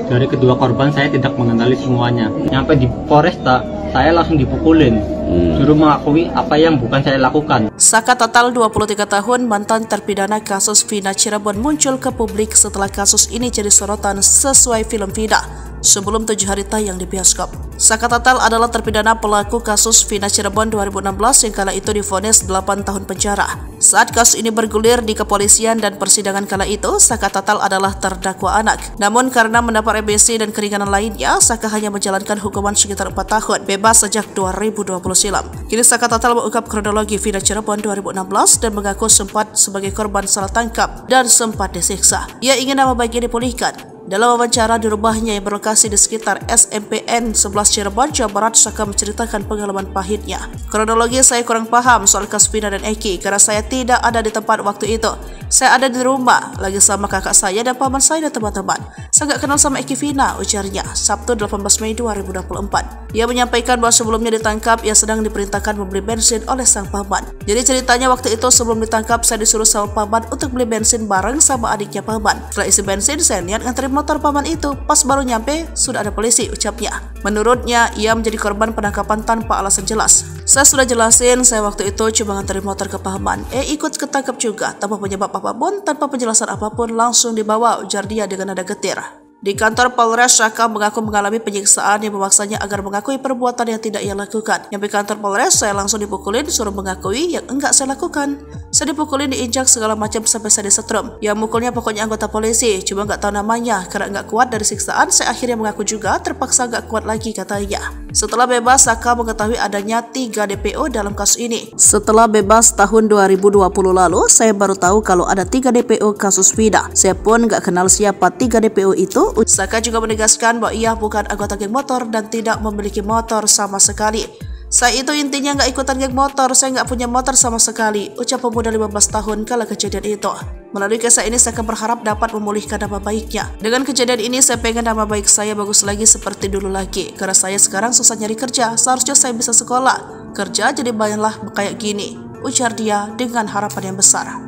Dari kedua korban saya tidak mengenali semuanya. Nyampe di Polresta, saya langsung dipukulin. Suruh mengakui apa yang bukan saya lakukan. Saka total 23 tahun mantan terpidana kasus Vina Cirebon muncul ke publik setelah kasus ini jadi sorotan sesuai film Vina sebelum 7 hari tayang di bioskop. Saka Tatal adalah terpidana pelaku kasus Vina Cirebon 2016 yang kala itu divonis 8 tahun penjara. Saat kasus ini bergulir di kepolisian dan persidangan kala itu, Saka Tatal adalah terdakwa anak. Namun karena mendapat remisi dan keringanan lainnya, Saka hanya menjalankan hukuman sekitar 4 tahun, bebas sejak 2020 silam. Kini Saka Tatal mengungkap kronologi Vina Cirebon 2016 dan mengaku sempat sebagai korban salah tangkap dan sempat disiksa. Ia ingin nama baiknya dipulihkan. Dalam wawancara di rumahnya yang berlokasi di sekitar SMPN 11 Cirebon, Jawa Barat, Saka menceritakan pengalaman pahitnya. Kronologi saya kurang paham soal kasus Vina dan Eki karena saya tidak ada di tempat waktu itu. Saya ada di rumah, lagi sama kakak saya dan paman saya dan teman-teman. Saya gak kenal sama Eki Vina, ujarnya, Sabtu 18 Mei 2024. Ia menyampaikan bahwa sebelumnya ditangkap, ia sedang diperintahkan membeli bensin oleh sang paman. Jadi ceritanya waktu itu sebelum ditangkap, saya disuruh sama paman untuk beli bensin bareng sama adiknya paman. Setelah isi bensin, saya niat nganterin motor paman itu. Pas baru nyampe, sudah ada polisi, ucapnya. Menurutnya, ia menjadi korban penangkapan tanpa alasan jelas. Saya sudah jelasin, saya waktu itu cuma nganterin motor ke paman. Ikut ketangkap juga, tanpa penyebab apapun, tanpa penjelasan apapun, langsung dibawa, ujar dia dengan nada getir. Di kantor Polres, Saka mengaku mengalami penyiksaan yang memaksanya agar mengakui perbuatan yang tidak ia lakukan. Nyampe kantor Polres, saya langsung dipukulin, suruh mengakui yang enggak saya lakukan. Saya dipukulin, diinjak segala macam sampai saya disetrum. Yang mukulnya pokoknya anggota polisi, cuma nggak tahu namanya. Karena nggak kuat dari siksaan, saya akhirnya mengaku juga, terpaksa nggak kuat lagi, katanya. Setelah bebas, Saka mengetahui adanya 3 DPO dalam kasus ini. Setelah bebas tahun 2020 lalu, saya baru tahu kalau ada 3 DPO kasus Vina. Saya pun nggak kenal siapa 3 DPO itu. Saka juga menegaskan bahwa ia bukan anggota geng motor dan tidak memiliki motor sama sekali. Saya itu intinya nggak ikutan geng motor, saya nggak punya motor sama sekali, ucap pemuda 15 tahun kala kejadian itu. Melalui kisah ini, Saka berharap dapat memulihkan nama baiknya. Dengan kejadian ini, saya pengen nama baik saya bagus lagi seperti dulu lagi. Karena saya sekarang susah nyari kerja, seharusnya saya bisa sekolah. Kerja jadi bayarlah kayak gini, ujar dia dengan harapan yang besar.